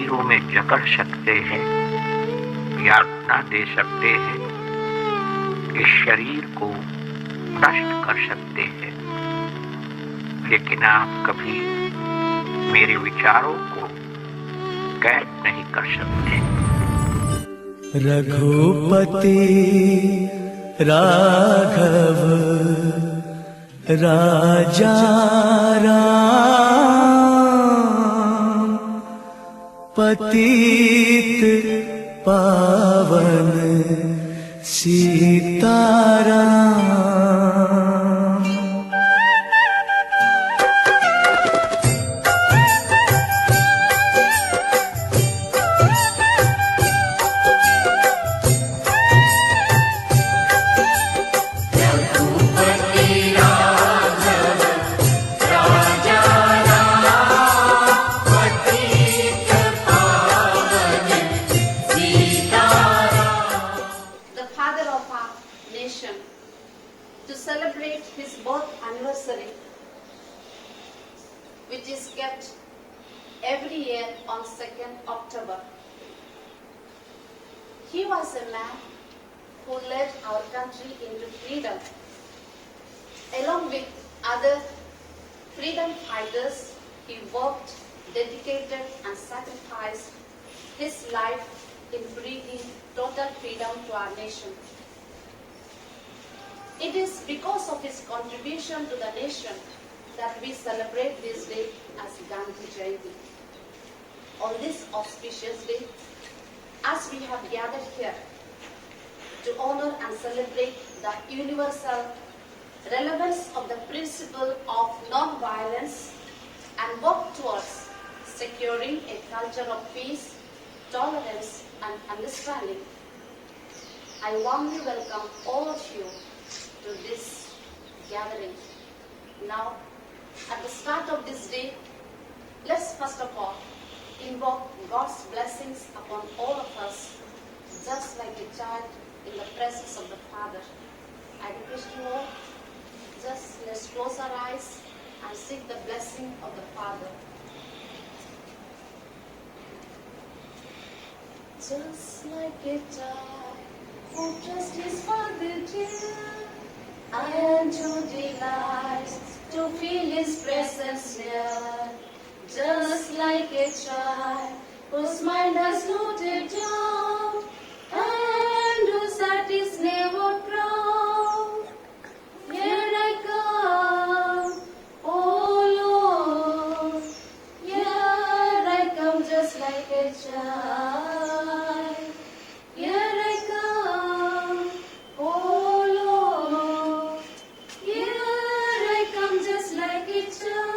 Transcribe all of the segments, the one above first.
गहराइयों में जकड़ सकते हैं, यातना दे सकते हैं, इस शरीर को नष्ट कर सकते हैं, लेकिन आप कभी मेरे विचारों को कैद नहीं कर सकते। रघुपति राघव राजा राम, पतित पावन Sitaram. To celebrate his birth anniversary, which is kept every year on 2nd October. He was a man who led our country into freedom. Along with other freedom fighters, he worked, dedicated and sacrificed his life in bringing total freedom to our nation. It is because of his contribution to the nation that we celebrate this day as Gandhi Jayanti. On this auspicious day, as we have gathered here to honor and celebrate the universal relevance of the principle of non-violence and work towards securing a culture of peace, tolerance and understanding, I warmly welcome all of you to this gathering. Now, at the start of this day, let's first of all invoke God's blessings upon all of us, just like a child in the presence of the Father. I request you all, just let's close our eyes and seek the blessing of the Father. Just like a child who trusts his Father dear, I am too delighted to feel his presence near. Just like a child whose mind has noted down and whose heart is never proud. Here I come, oh Lord. Here I come just like a child. Here I come, oh Lord. Here I come just like a child.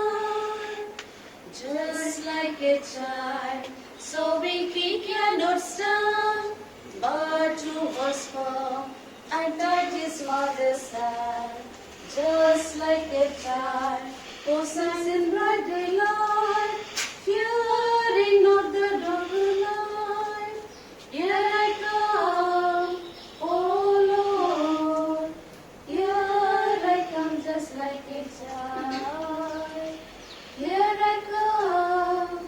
Just like a child, so weak he cannot stand, but to was firm and touch his mother's hand. Just like a child, who shines in bright daylight, fearing not the dark night. Here I come, oh Lord. Here I come just like a child. Here I come,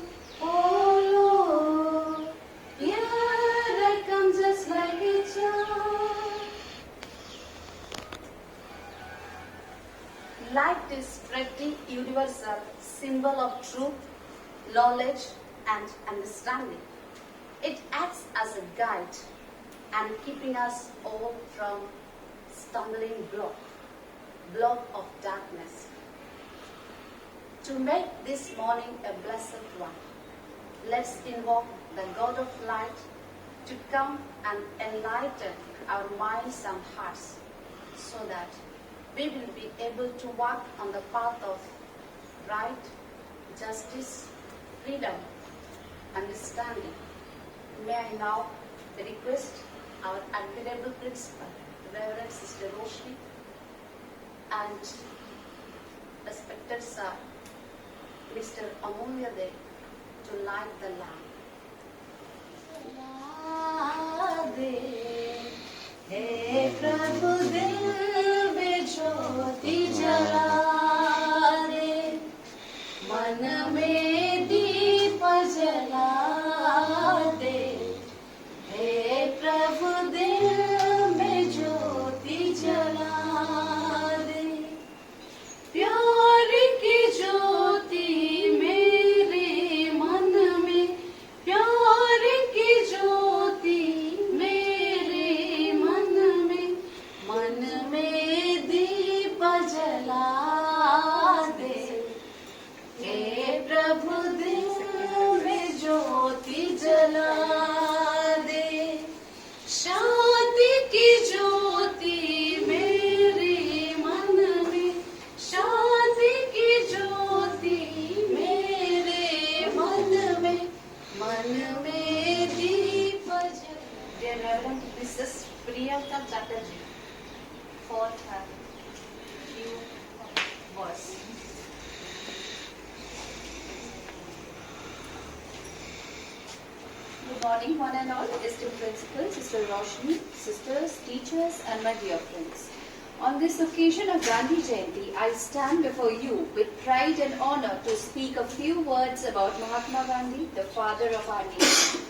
oh Lord. Here I come just like a child. Light is pretty universal symbol of truth, knowledge and understanding. It acts as a guide and keeping us all from stumbling block of darkness. To make this morning a blessed one, let's invoke the God of light to come and enlighten our minds and hearts so that we will be able to walk on the path of right, justice, freedom, understanding. May I now request our admirable principal, Reverend Sister Roshni, and respected Sir, Mr. Amulya Dev, to light the lamp. Hey Prabhu Dil mein jyoti jala de, मन में दीप जला morning, one and all, esteemed principal, Sister Roshni, sisters, teachers, and my dear friends. On this occasion of Gandhi Jayanti, I stand before you with pride and honor to speak a few words about Mahatma Gandhi, the father of our nation.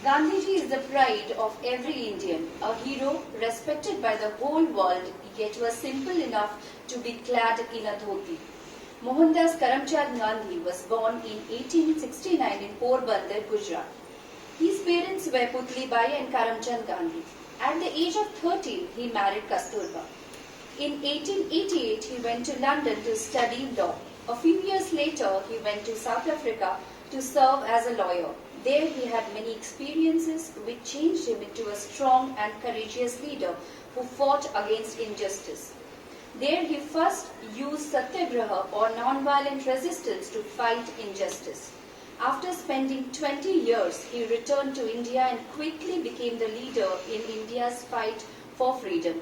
Gandhiji is the pride of every Indian, a hero respected by the whole world, yet was simple enough to be clad in a dhoti. Mohandas Karamchand Gandhi was born in 1869 in Porbandar, Gujarat. His parents were Putlibai and Karamchand Gandhi. At the age of 13, he married Kasturba. In 1888, he went to London to study law. A few years later, he went to South Africa to serve as a lawyer. There, he had many experiences which changed him into a strong and courageous leader who fought against injustice. There, he first used satyagraha or non-violent resistance to fight injustice. After spending 20 years, he returned to India and quickly became the leader in India's fight for freedom.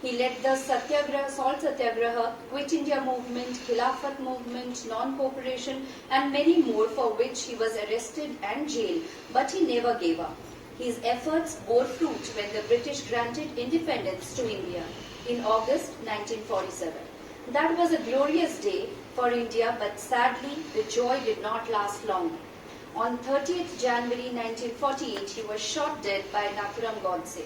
He led the Satyagraha, Salt Satyagraha, Quit India movement, Khilafat movement, non-cooperation, and many more for which he was arrested and jailed, but he never gave up. His efforts bore fruit when the British granted independence to India in August 1947. That was a glorious day for India, but sadly, the joy did not last long. On 30th January 1948, he was shot dead by Nathuram Godse.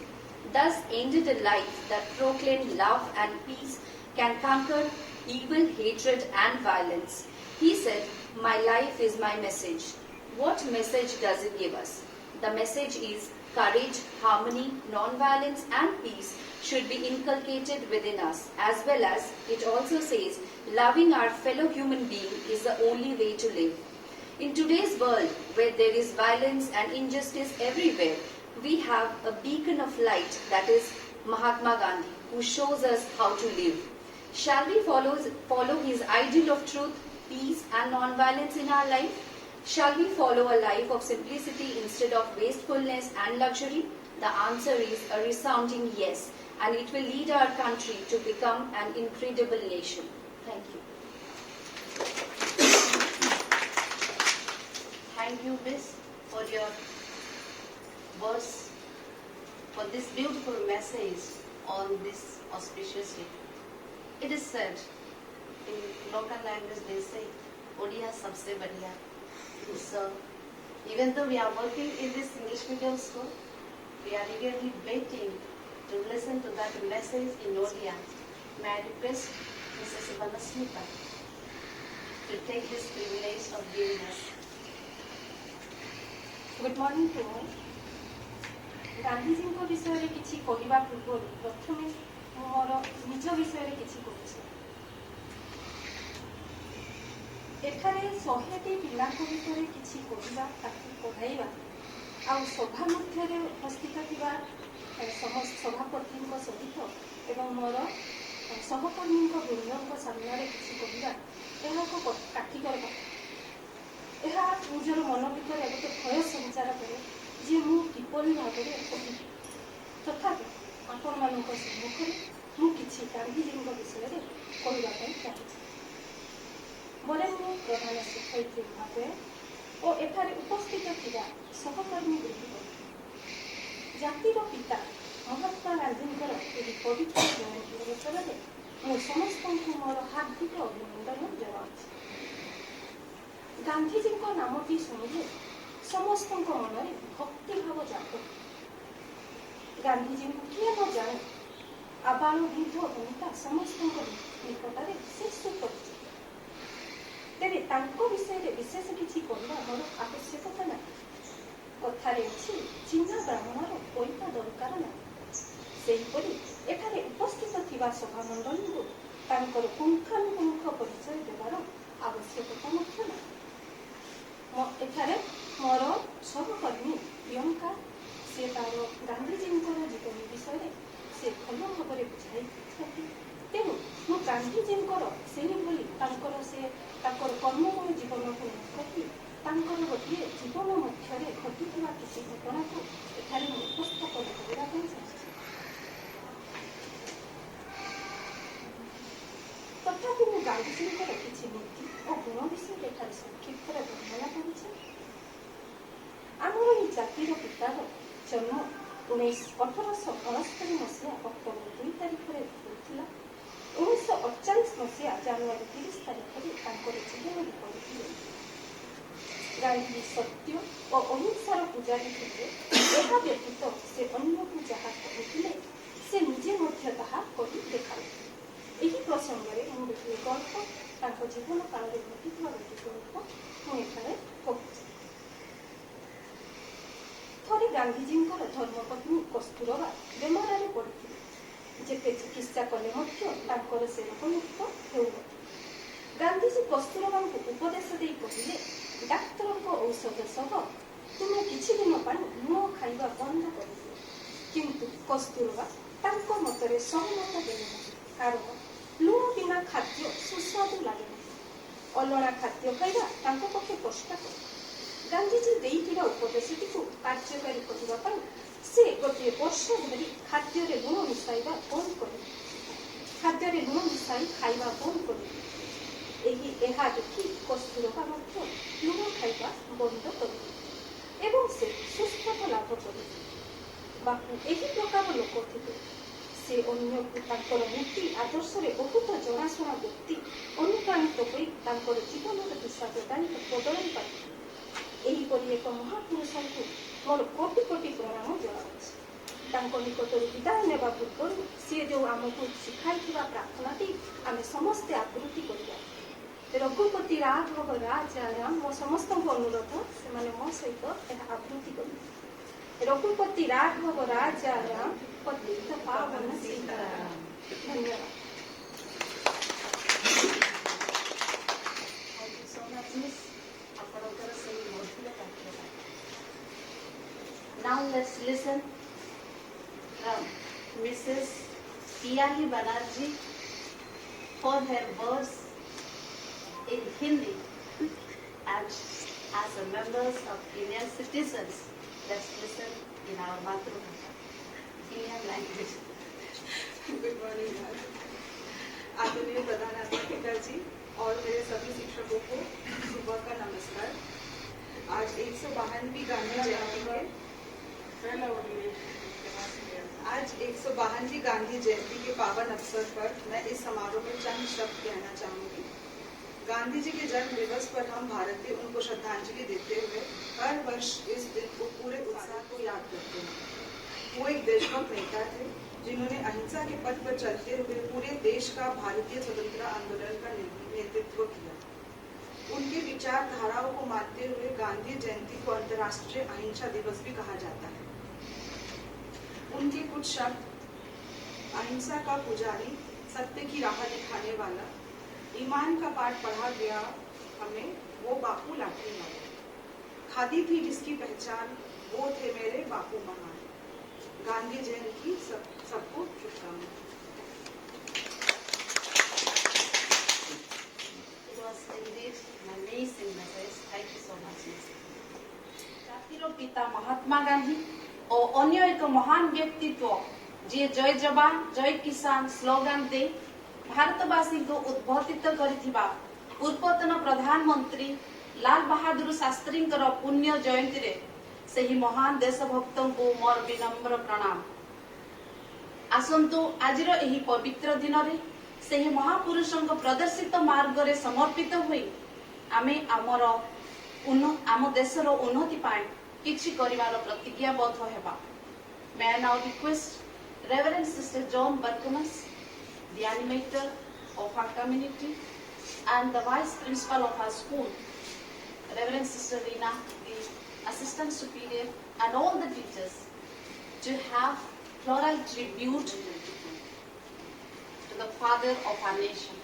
Thus ended a life that proclaimed love and peace can conquer evil, hatred, and violence. He said, "My life is my message." What message does it give us? The message is courage, harmony, non-violence, and peace should be inculcated within us, as well as it also says loving our fellow human being is the only way to live. In today's world, where there is violence and injustice everywhere, we have a beacon of light, that is Mahatma Gandhi, who shows us how to live. Shall we follow his ideal of truth, peace, and non-violence in our life? Shall we follow a life of simplicity instead of wastefulness and luxury? The answer is a resounding yes, and it will lead our country to become an incredible nation. Thank you. Thank you, Miss, for your words, for this beautiful message on this auspicious day. It is said in local language, they say, "Odia sabse badhiya." So, even though we are working in this English medium school, we are eagerly waiting to listen to that message in Odia. May I request Mrs. Vanasmita to take this privilege of giving us. Good morning to all. Gandhiji विषय में किसी कहवा पूर्व प्रथम मोर निज विषय किसी कहूँ। एठारे 100टी पिलांक विषय किसी कहवा पढ़ाइबा आ सभा मध्य उपस्थित थिबा सभापति सहित एवं मोर सहकर्मी वृंद सामने किसी कहवा यह काठिकर कथा। यह निजर मन भर गोटे भय संचार करे जे मु किपरि भाव में कहबी। तथापि आपण मान सम्मुखें मुझे गांधीजी विषय में कहवाई चाहिए। बोले मु प्रधान शिक्षयित्री भाव और एठारे उपस्थित थिबा सहकर्मी वृंद जातिर पिता महात्मा गांधी पवित्र जयंती अवसर में मु समस्त मोर हार्दिक अभिनंदन जनाऊँ। गांधीजी नामटी शुणिले समस्त मन में भक्तिभाव जाग। गांधीजी किए न जाने आबाल वृद्ध वनिता समस्त निकट में विशेष सुपरिचित। तेरे विषय में विशेष किसी कहना मोर आवश्यकता ना। कथारे अच्छी चिन्ह ब्राह्मणर पैसा दरकार ना। सेहीपरि एठारे उपस्थित थिबा सभामंडली को तांकर पुंखानुपुंख परिचय देवार आवश्यकता मध्य ना। एठारे मोर सहकर्मी प्रियंका से तार गांधीजी जीवन विषय से भल भाव में बुझाई तेणु मु गांधीजी से से कर्ममय जीवन को कही गोटे जीवन मध्य घटी किसी घटना को एठारे उपस्थापन करने चाहिए। तथापि मु गांधीजी किसी नीति और गुण विषय संक्षिप्त वर्णना कर आमर ये जातिर पिता 1869 ମସିହା ଅକ୍ଟୋବର 2 ତାରିଖରେ ହୋଇଥିଲା। 1948 ମସିହା ଜାନୁଆରୀ 30 ତାରିଖରେ ତାଙ୍କର ଜୀବନ ବିପରୀତ। ଗାନ୍ଧୀ ସତ୍ୟ ଓ ଅହିଂସାର ପୂଜାରୀ ଥିଲେ। ଏହା ବ୍ୟତୀତ ସେ ଅନ୍ୟକୁ ଯାହା କହୁଥିଲେ ସେ ନିଜେ ମଧ୍ୟ ତାହା କରି ଦେଖାଉଥିଲେ। ଏହି ପ୍ରସଙ୍ଗରେ ମୁଁ ଗୋଟିଏ ଗଳ୍ପ, ତାଙ୍କ ଜୀବନ କାଳରେ ଘଟିଥିବା ଗୋଟିଏ ଗଳ୍ପ ମୁଁ ଏଠାରେ କହୁଛି। ଥରେ ଗାନ୍ଧିଜୀଙ୍କର ଧର୍ମପତ୍ନୀ କସ୍ତୁରବା ବେମାରରେ ପଡ଼ିଥିଲେ। ଯେତେ ଚିକିତ୍ସା କଲେ ମଧ୍ୟ ତାଙ୍କର ସେ ରୋଗମୁକ୍ତ ହେଉନଥିଲା। ଗାନ୍ଧିଜୀ କସ୍ତୁରବାଙ୍କୁ ଉପଦେଶ ଦେଇ କହିଲେ, ଡାକ୍ତରଙ୍କ ଔଷଧ ସହ ତୁମେ କିଛି ଦିନ ପାଇଁ ଲୁଣ ଖାଇବା ବନ୍ଦ କରିଦିଅ। କିନ୍ତୁ କସ୍ତୁରବା ତାଙ୍କ ମତରେ ସହମତ ଦେଲେ ନାହିଁ, କାରଣ ଲୁଣ ବିନା ଖାଦ୍ୟ ସୁସ୍ୱାଦୁ ଲାଗେ ନାହିଁ। ଅଲଣା ଖାଦ୍ୟ ଖାଇବା ତାଙ୍କ ପକ୍ଷେ କଷ୍ଟକର। ଗାନ୍ଧିଜୀ ଦେଇଥିବା ଉପଦେଶଟିକୁ କାର୍ଯ୍ୟକାରୀ କରିବା ପାଇଁ ସେ ଗୋଟିଏ ବର୍ଷ ଧରି ଖାଦ୍ୟରେ ଲୁଣ ମିଶାଇବା ବନ୍ଦ କରିଥିଲେ। ଖାଦ୍ୟରେ ଲୁଣ ମିଶାଇ ଖାଇବା ବନ୍ଦ କରିଥିଲେ। ଏହା ଦେଖି କସ୍ତୁରବା ମଧ୍ୟ ଲୁଣ ଖାଇବା ବନ୍ଦ କରିଥିଲେ ଏବଂ ସେ ସୁସ୍ଥତା ଲାଭ କରିଥିଲେ। ବାପୁ ଏହି ପ୍ରକାର ଲୋକ ଥିଲେ। ସେ ଅନ୍ୟକୁ ତାଙ୍କର ନୀତି ଆଦର୍ଶରେ ବହୁତ ଜଣାଶୁଣା ବ୍ୟକ୍ତି ଅନୁପ୍ରାଣିତ ହୋଇ ତାଙ୍କର ଜୀବନର ଦିଶା ବଦଳାଇ ପାରିଥିଲେ। ଏହିପରି ଏକ ମହାପୁରୁଷଙ୍କୁ ମୋର କୋଟି କୋଟି ପ୍ରଣାମ ଜଣାଉଛି। ତାଙ୍କ ନିକଟରୁ ବିଦାୟ ନେବା ପୂର୍ବରୁ ସିଏ ଯେଉଁ ଆମକୁ ଶିଖାଇଥିବା ପ୍ରାର୍ଥନାଟି ଆମେ ସମସ୍ତେ ଆବୃତ୍ତି କରିବା। ରଘୁପତି ରାଘବ ରାଜା ରାମ, ମୋ ସମସ୍ତଙ୍କୁ ଅନୁରୋଧ ସେମାନେ ମୋ ସହିତ ଏହା ଆବୃତ୍ତି କରିବେ। ରଘୁପତି ରାଘବ ରାଜା ରାମ, ପତିତ ପାବନ ସୀତାରାମ। ଧନ୍ୟବାଦ। Now let's listen from Mrs. Piyali Banerjee for her words in Hindi, and as a members of Indian citizens, let's listen in our Matrubhasha, Indian language. Good morning आदरणीय प्रधानाध्यापिका जी और मेरे सभी शिक्षकों को सुबह का नमस्कार। आज 152वीं गांधी जयंती है। आज 152वीं गांधी जयंती के पावन अवसर पर मैं इस समारोह में चंद शब्द कहना चाहूंगी। गांधी जी के जन्म दिवस पर हम भारतीय उनको श्रद्धांजलि देते हुए हर वर्ष इस दिन को पूरे उत्साह को याद करते हैं। वो एक देशभक्त नेता थे जिन्होंने अहिंसा के पथ पर चलते हुए पूरे देश का भारतीय स्वतंत्रता आंदोलन का नेतृत्व किया। उनके विचारधाराओं को मानते हुए गांधी जयंती को अंतर्राष्ट्रीय अहिंसा दिवस भी कहा जाता है। उनके कुछ शब्द, अहिंसा का पुजारी, सत्य की राह दिखाने वाला, ईमान का पाठ पढ़ा गया हमें वो बापू लाठी वाला, खादी थी जिसकी पहचान वो थे मेरे बापू महान। गांधी जयंती सबको शुभकामनाएं। It was indeed an amazing message. Thank you so much. ଜାତିର ପିତା ମହାତ୍ମା ଗାନ୍ଧୀ ଓ ଅନ୍ୟ ଏକ ମହାନ ବ୍ୟକ୍ତିତ୍ୱ ଯିଏ ଜୟ ଯବାନ ଜୟ କିଷାନ ସ୍ଲୋଗାନ ଦେଇ ଭାରତବାସୀଙ୍କୁ ଉଦ୍ବୋଧିତ କରିଥିବା ପୂର୍ବତନ ପ୍ରଧାନମନ୍ତ୍ରୀ ଲାଲ ବାହାଦୁର ଶାସ୍ତ୍ରୀଙ୍କର ପୁଣ୍ୟ ଜୟନ୍ତୀରେ ସେହି ମହାନ ଦେଶଭକ୍ତଙ୍କୁ ମୋର ବିନମ୍ର ପ୍ରଣାମ। ଆସନ୍ତୁ ଆଜିର ଏହି ପବିତ୍ର ଦିନରେ ସେହି ମହାପୁରୁଷଙ୍କ ପ୍ରଦର୍ଶିତ ମାର୍ଗରେ ସମର୍ପିତ ହୋଇ ଆମେ ଆମ ଦେଶର ଉନ୍ନତି ପାଇଁ କିଛି କରିବାର ପ୍ରତିଜ୍ଞାବଦ୍ଧ ହେବା। May I now request Reverend Sister John Barkamas, the animator of our community and the vice principal of our school, Reverend Sister Rina, the assistant superior, and all the teachers to have floral tribute to the father of our nation.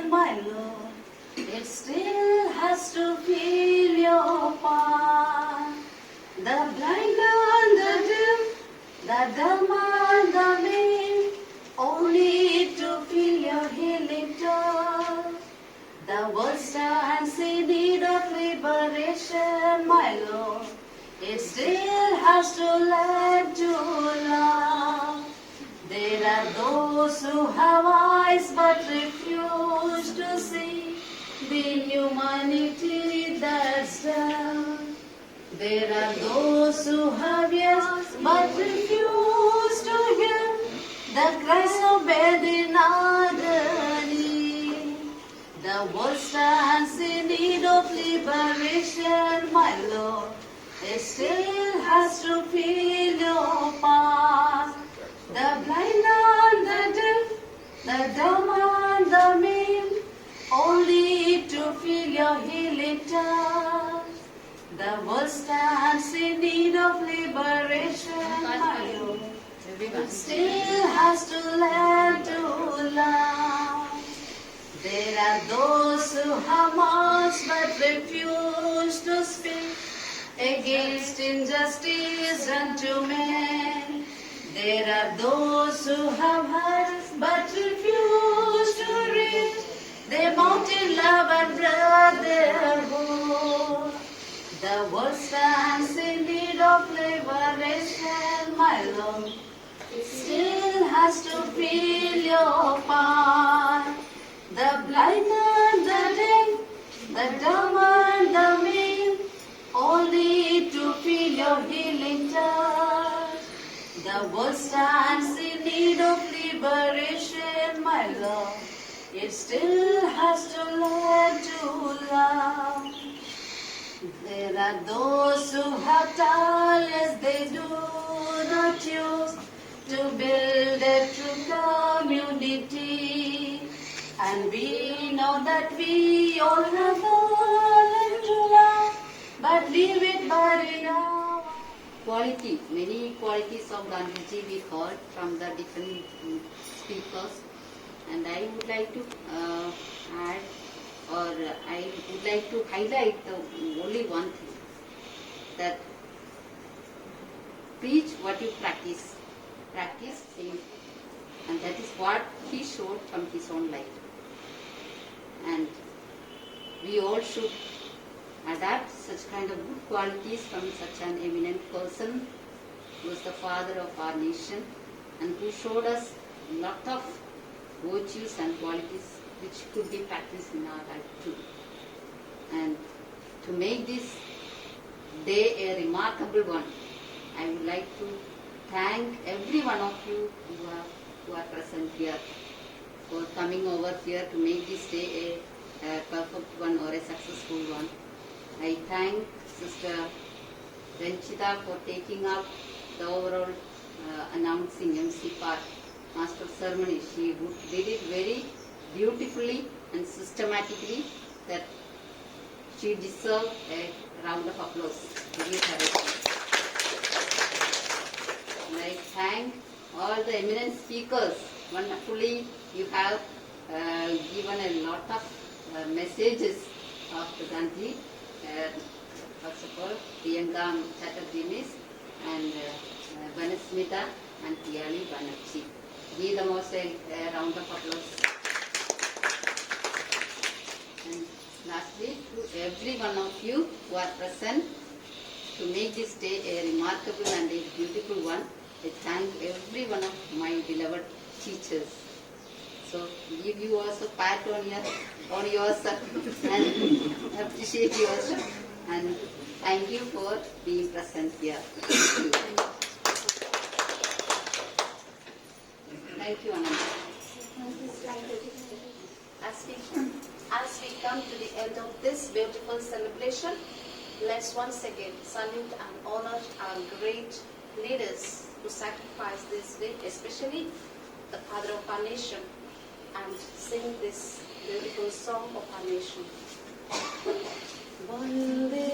My Lord, it still has to feel your palm. The blind and the dim, the dumb and the mute, only to feel your healing touch. The world stands in need of liberation, my Lord, it still has to learn to love. There are those who have eyes but refuse to see the humanity that's down. There are those who have ears but refuse to hear the cries of begging agony. The world stands in need of liberation, my Lord. It still has to feel your path. The blind and the deaf, the dumb and the maimed, only to feel your healing touch. The world stands in need of liberation, my Lord. It still has to learn to love. There are those who have mouths but refuse to speak against injustice done to men. There are those who have hearts but refuse to reach their mountain love and brotherhood. The world stands in need of liberation, my Lord. It still has to feel your part. The blind and the deaf, the dumb and the maimed, only to feel your healing touch. The world stands in need of liberation, my Lord. It still has to learn to love. There are those who have talents they do not use to build a true community. And we know that we all have learned to love, but leave it buried now. Quality, many qualities of Gandhiji we heard from the different speakers, and I would like to add, or I would like to highlight the only one thing, that preach what you practice, practice same, and that is what he showed from his own life. And we all should adapt such kind of good qualities from such an eminent person who was the father of our nation and who showed us a lot of virtues and qualities which could be practiced in our life too. And to make this day a remarkable one, I would like to thank every one of you who are present here for coming over here to make this day a perfect one or a successful one. I thank Sister Renchita for taking up the overall announcing MC part, Master of Ceremony. She did it very beautifully and systematically that she deserved a round of applause to give her. And I thank all the eminent speakers. Wonderfully, you have given a lot of messages of Gandhi. First of all, Priyanka Chatterjee Miss and Vanasmita and Piyali Banerjee. Give them also a round of applause. And lastly, to every one of you who are present to make this day a remarkable and a beautiful one, I thank every one of my beloved teachers. So give you also pat on yourself and appreciate yourself, and thank you for being present here. Thank you, Ananda. As we come to the end of this beautiful celebration, let's once again salute and honor our great leaders who sacrificed this day, especially the father of our nation, and sing this beautiful song of our nation. Vande